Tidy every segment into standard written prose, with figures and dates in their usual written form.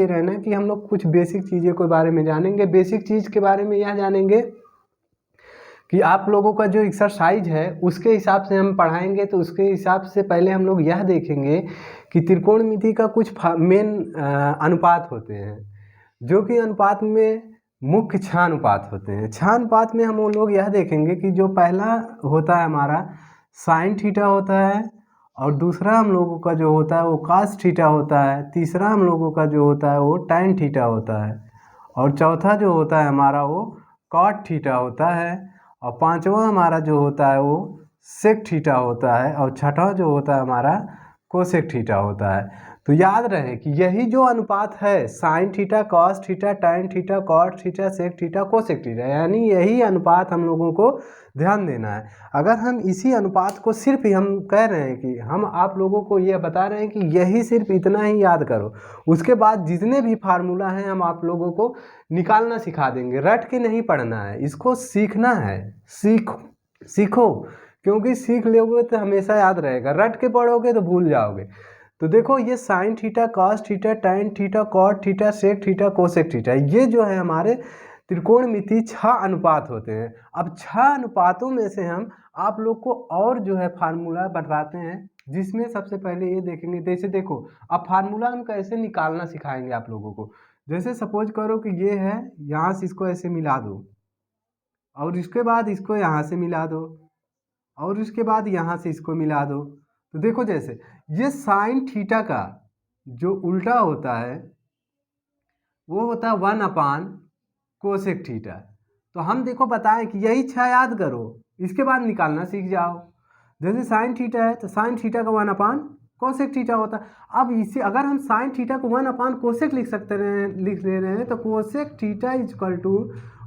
ही रहना है कि हम लोग कुछ बेसिक चीज़ों के बारे में जानेंगे। बेसिक चीज़ के बारे में यह जानेंगे कि आप लोगों का जो एक्सरसाइज है उसके हिसाब से हम पढ़ाएंगे। तो उसके हिसाब से पहले हम लोग यह देखेंगे कि त्रिकोणमिति का कुछ मेन अनुपात होते हैं, जो कि अनुपात में मुख्य 6 अनुपात होते हैं। 6 अनुपात में हम लोग यह देखेंगे कि जो पहला होता है हमारा साइन थीटा होता है, और दूसरा हम लोगों का जो होता है वो कास थीटा होता है, तीसरा हम लोगों का जो होता है वो टैन थीटा होता है, और चौथा जो होता है हमारा वो कॉट थीटा होता है, और पांचवा हमारा जो होता है वो सेक थीटा होता है, और छठा जो होता है हमारा कोसेक थीटा होता है। तो याद रहे कि यही जो अनुपात है sine theta, cos theta, tan theta, cot theta, sec theta, cosec theta, यानी यही अनुपात हम लोगों को ध्यान देना है। अगर हम इसी अनुपात को सिर्फ हम कह रहे हैं कि हम आप लोगों को ये बता रहे हैं कि यही सिर्फ इतना ही याद करो, उसके बाद जितने भी फार्मूला हैं हम आप लोगों को निकालना सिखा देंगे। रट के नहीं पढ़ना है, इसको सीखना है। सीखो, क्योंकि सीख लोगे तो हमेशा याद रहेगा। रट के पढ़ोगे तो भूल जाओगे। तो देखो ये sine theta, cos theta, tan theta, cot theta, sec theta, cosec theta, ये जो है हमारे त्रिकोणमिति 6 अनुपात होते हैं। अब 6 अनुपातों में से हम आप लोग को और जो है फार्मूला बताते हैं, जिसमें सबसे पहले ये देखेंगे। जैसे देखो, अब फार्मूला हम कैसे निकालना सिखाएंगे आप लोगों को। जैसे सपोज करो कि ये है, यहाँ से इसको ऐसे मिला दो, और इसके बाद इसको यहाँ से मिला दो, और उसके बाद यहाँ से इसको मिला दो। तो देखो जैसे ये साइन थीटा का जो उल्टा होता है वो होता है 1 कोसेक थीटा। तो हम देखो बताएं कि यही 6 याद करो, इसके बाद निकालना सीख जाओ। जैसे साइन थीटा है तो साइन थीटा का 1 कोसेक थीटा होता है। अब इसे अगर हम साइन थीटा को 1 कोसेक लिख ले रहे हैं तो cosec theta equal to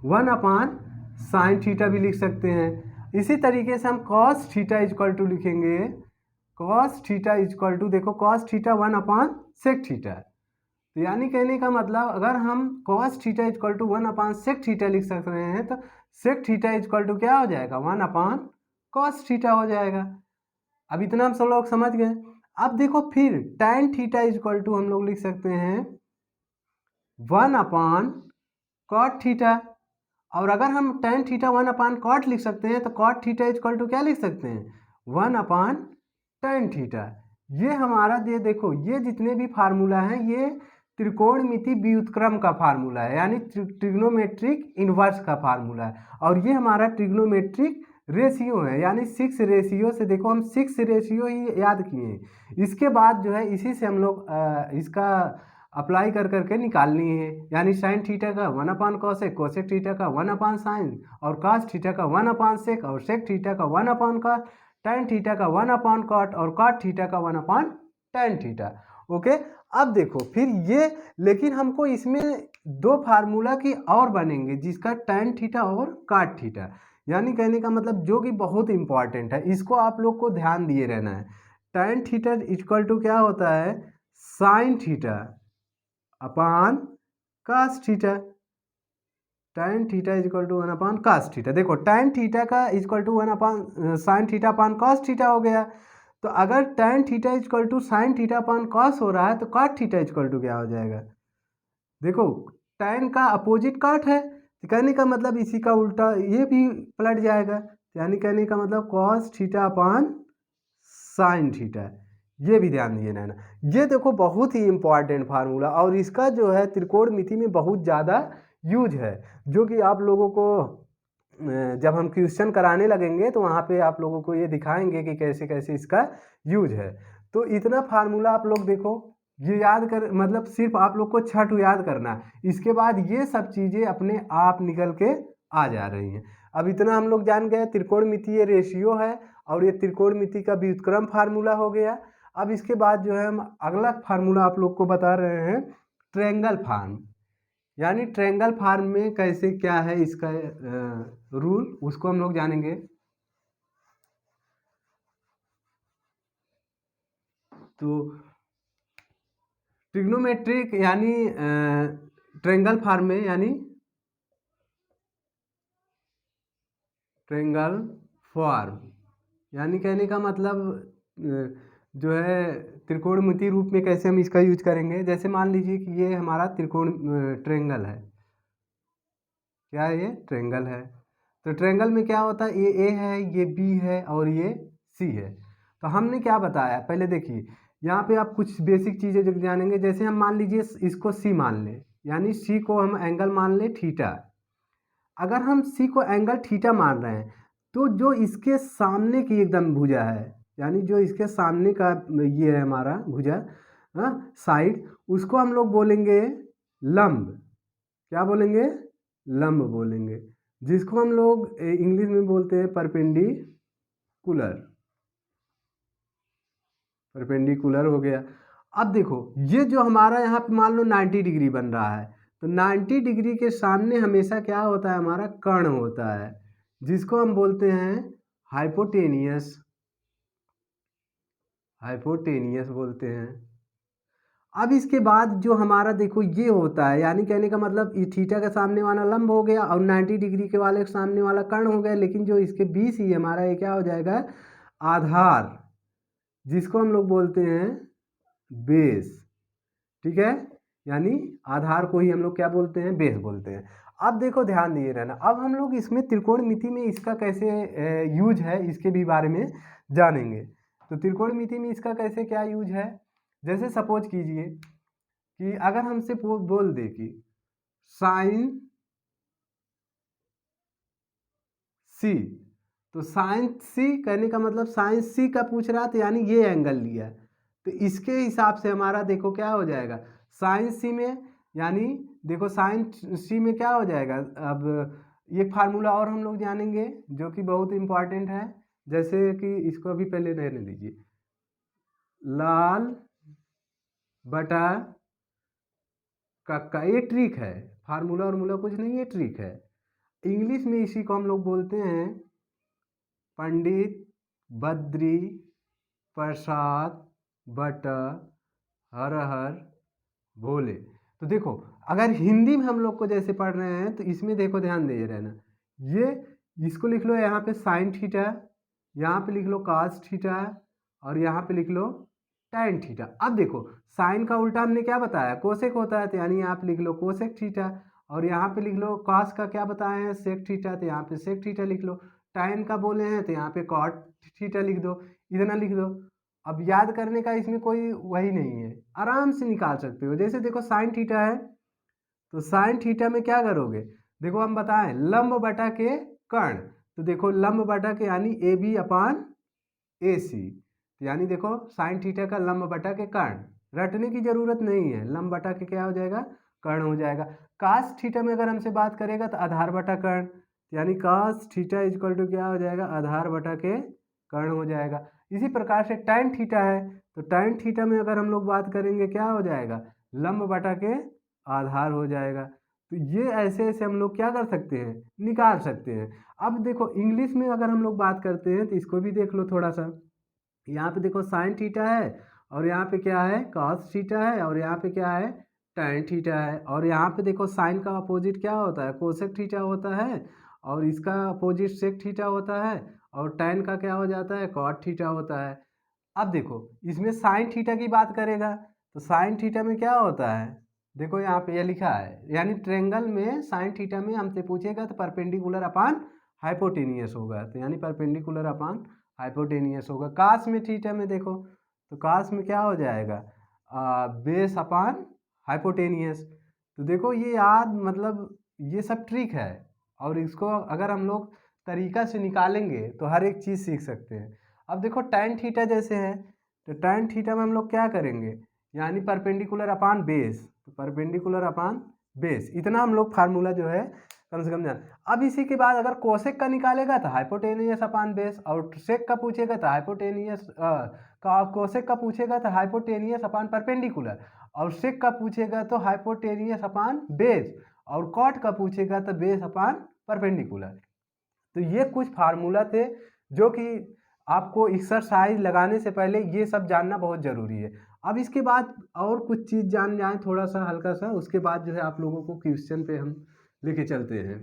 1 sine theta भी लिख सकते हैं। इसी तरीके से हम कॉस थीटा इक्वल टू लिखेंगे, कॉस थीटा इक्वल टू देखो कॉस थीटा 1 सेक थीटा। तो यानी कहने का मतलब अगर हम cos theta equal to 1 sec theta लिख सक रहे हैं तो सेक थीटा इक्वल टू क्या हो जाएगा, 1 कॉस थीटा हो जाएगा। अब इतना हम सब लोग समझ गए। अब देखो फिर टैन थीटा इक्वल टू हम लोग लिख सकते हैं 1 कॉट थीटा। और अगर हम टैन थीटा 1 कॉट लिख सकते हैं तो कॉट थीटा इक्वल टू क्या लिख सकते हैं, 1 टैन थीटा। ये हमारा देखो ये जितने भी फार्मूला हैं ये त्रिकोणमिति व्युत्क्रम का फार्मूला है, यानी ट्रिग्नोमेट्रिक इनवर्स का फार्मूला है। और ये हमारा ट्रिग्नोमेट्रिक रेशियो है, यानी 6 रेशियो से देखो हम 6 रेशियो ही याद किए। इसके बाद जो है इसी से हम लोग इसका अप्लाई कर करके निकालनी है। यानी साइन थीटा का 1 कोसेक, कोसेक थीटा का 1 साइन, और कास थीटा का 1 सेक, और सेक थीटा का 1 कॉस, टैन थीटा का 1 कॉट, और कॉट थीटा का 1 टैन थीटा। ओके। अब देखो फिर ये, लेकिन हमको इसमें 2 फार्मूला की और बनेंगे, जिसका टैन थीटा और कॉट थीटा। यानी कहने का मतलब जो कि बहुत इंपॉर्टेंट है, इसको आप लोग को ध्यान दिए रहना है। टैन थीटा इक्वल टू क्या होता है, sine theta upon cos theta. Tan theta equal to 1 cos theta. देखो टैन थीटा का equal to 1 sine theta upon cos theta हो गया। तो अगर tan theta equal to sine theta upon cos हो रहा है तो कॉट थीटा इक्वल टू क्या हो जाएगा, देखो टैन का अपोजिट कॉट है, तो कहने का मतलब इसी का उल्टा ये भी पलट जाएगा। यानी कहने का मतलब cos theta upon sine theta. ये भी ध्यान दिए ना। ये देखो बहुत ही इंपॉर्टेंट फार्मूला, और इसका जो है त्रिकोणमिति में बहुत ज़्यादा यूज है, जो कि आप लोगों को जब हम क्वेश्चन कराने लगेंगे तो वहाँ पे आप लोगों को ये दिखाएंगे कि कैसे कैसे इसका यूज है। तो इतना फार्मूला आप लोग देखो, ये याद कर मतलब सिर्फ आप लोग को 6 याद करना है। इसके बाद ये सब चीज़ें अपने आप निकल के आ जा रही हैं। अब इतना हम लोग जान गए त्रिकोणमितीय रेशियो है, और ये त्रिकोणमिति का व्युत्क्रम फार्मूला हो गया। अब इसके बाद जो है हम अगला फार्मूला आप लोग को बता रहे हैं, ट्रायंगल फार्म। यानी ट्रायंगल फार्म में कैसे क्या है इसका रूल, उसको हम लोग जानेंगे। तो ट्रिग्नोमेट्रिक यानी ट्रायंगल फार्म में, यानी ट्रायंगल फॉर्म, यानी कहने का मतलब जो है त्रिकोणमिति रूप में कैसे हम इसका यूज करेंगे। जैसे मान लीजिए कि ये हमारा त्रिकोण ट्रेंगल है, क्या है ये ट्रेंगल है। तो ट्रेंगल में क्या होता है, ये ए है, ये बी है और ये सी है। तो हमने क्या बताया, पहले देखिए यहाँ पे आप कुछ बेसिक चीज़ें जो जानेंगे। जैसे हम मान लीजिए इसको सी मान लें, यानी सी को हम एंगल मान लें थीटा। अगर हम सी को एंगल थीटा मान रहे हैं तो जो इसके सामने की एकदम भुजा है, यानी जो इसके सामने का ये है हमारा भुजा, साइड, उसको हम लोग बोलेंगे लंब। क्या बोलेंगे, लंब बोलेंगे, जिसको हम लोग इंग्लिश में बोलते हैं परपेंडिकुलर। परपेंडिकुलर हो गया। अब देखो ये जो हमारा यहाँ पे मान लो 90 डिग्री बन रहा है, तो 90 डिग्री के सामने हमेशा क्या होता है, हमारा कर्ण होता है, जिसको हम बोलते हैं हाइपोटेनियस। हाइपोटेनियस बोलते हैं। अब इसके बाद जो हमारा देखो ये होता है, यानी कहने का मतलब ये थीटा के सामने वाला लंब हो गया और 90 डिग्री के वाले सामने वाला कर्ण हो गया। लेकिन जो इसके बीच ही हमारा ये क्या हो जाएगा, आधार, जिसको हम लोग बोलते हैं बेस। ठीक है, यानी आधार को ही हम लोग क्या बोलते हैं, बेस बोलते हैं। अब देखो ध्यान दिए रहना, अब हम लोग इसमें त्रिकोणमिति में इसका कैसे यूज है इसके भी बारे में जानेंगे। तो त्रिकोणमिति में इसका कैसे क्या यूज है, जैसे सपोज कीजिए कि अगर हमसे बोल दे कि साइन सी, तो साइन सी कहने का मतलब साइन सी का पूछ रहा था, यानी ये एंगल लिया, तो इसके हिसाब से हमारा देखो क्या हो जाएगा साइन सी में, यानी देखो साइन सी में क्या हो जाएगा। अब एक फार्मूला और हम लोग जानेंगे जो कि बहुत इंपॉर्टेंट है, जैसे कि इसको अभी पहले रहने दीजिए, लाल बटा का ये ट्रिक है, फार्मूला और मूला कुछ नहीं, ये ट्रिक है। इंग्लिश में इसी को हम लोग बोलते हैं पंडित बद्री प्रसाद बटा हर हर भोले। तो देखो अगर हिंदी में हम लोग को जैसे पढ़ रहे हैं तो इसमें देखो ध्यान दे रहना, ये इसको लिख लो यहाँ पे साइन थीटा, यहाँ पे लिख लो कास थीटा और यहाँ पे लिख लो टैन थीटा। अब देखो साइन का उल्टा हमने क्या बताया, कोसेक होता है, तो यानी आप लिख लो कोसेक थीटा, और यहाँ पे लिख लो कास का क्या बताए हैं, सेक थीटा, तो यहाँ पे सेक थीटा लिख लो। टैन का बोले हैं तो यहाँ पे कॉट थीटा लिख दो, इतना लिख दो। अब याद करने का इसमें कोई वही नहीं है, आराम से निकाल सकते हो। जैसे देखो साइन थीटा है, तो साइन थीटा में क्या करोगे, देखो हम बताएं लंब बटा के कर्ण, तो देखो लंब बटा के यानी ए बी अपान ए सी, यानी देखो साइन थीटा का लंब बटा के कर्ण, रटने की जरूरत नहीं है, लंब बटा के क्या हो जाएगा, कर्ण हो जाएगा। कास थीटा में अगर हमसे बात करेगा तो आधार बटा कर्ण, यानी कास थीटा इक्वल टू क्या हो जाएगा, आधार बटा के कर्ण हो जाएगा। इसी प्रकार से टैन थीटा है, तो टैन थीटा में अगर हम लोग बात करेंगे क्या हो जाएगा, लंब बटा के आधार हो जाएगा। तो ये ऐसे ऐसे हम लोग क्या कर सकते हैं, निकाल सकते हैं। अब देखो इंग्लिश में अगर हम लोग बात करते हैं तो इसको भी देख लो थोड़ा सा, यहाँ पे देखो साइन थीटा है और यहाँ पे क्या है कॉस थीटा है और यहाँ पे क्या है टैन थीटा है, और यहाँ पे देखो साइन का अपोजिट क्या होता है, कोसेक थीटा होता है, और इसका अपोजिट सेक थीटा होता है, और टैन का क्या हो जाता है, कॉट थीटा होता है। अब देखो इसमें साइन थीटा की बात करेगा तो साइन थीटा में क्या होता है, देखो यहाँ पे ये लिखा है, यानी ट्रेंगल में साइन थीटा में हमसे पूछेगा तो परपेंडिकुलर अपान हाइपोटेनियस होगा, तो यानी परपेंडिकुलर अपान हाइपोटेनियस होगा। कास में थीटा में देखो तो कास में क्या हो जाएगा, बेस अपान हाइपोटेनियस। तो देखो ये याद मतलब ये सब ट्रिक है, और इसको अगर हम लोग तरीका से निकालेंगे तो हर एक चीज़ सीख सकते हैं। अब देखो टैन थीटा जैसे है, तो टैन थीटा में हम लोग क्या करेंगे, यानी परपेंडिकुलर अपान बेस, तो परपेंडिकुलर अपान बेस, इतना हम लोग फार्मूला जो है कम से कम जान। अब इसी के बाद अगर कोसेक का निकालेगा तो हाइपोटेनियस अपान बेस, और सेक का पूछेगा तो हाइपोटेनियस कोसेक का पूछेगा तो हाइपोटेनियस अपान परपेंडिकुलर, और सेक का पूछेगा तो हाइपोटेनियस अपान बेस, और कॉट का पूछेगा तो बेस अपान परपेंडिकुलर। तो ये कुछ फार्मूला थे जो कि आपको एक्सरसाइज लगाने से पहले ये सब जानना बहुत ज़रूरी है। अब इसके बाद और कुछ चीज़ जान जाए थोड़ा सा हल्का सा, उसके बाद जो है आप लोगों को क्वेश्चन पे हम लेके चलते हैं।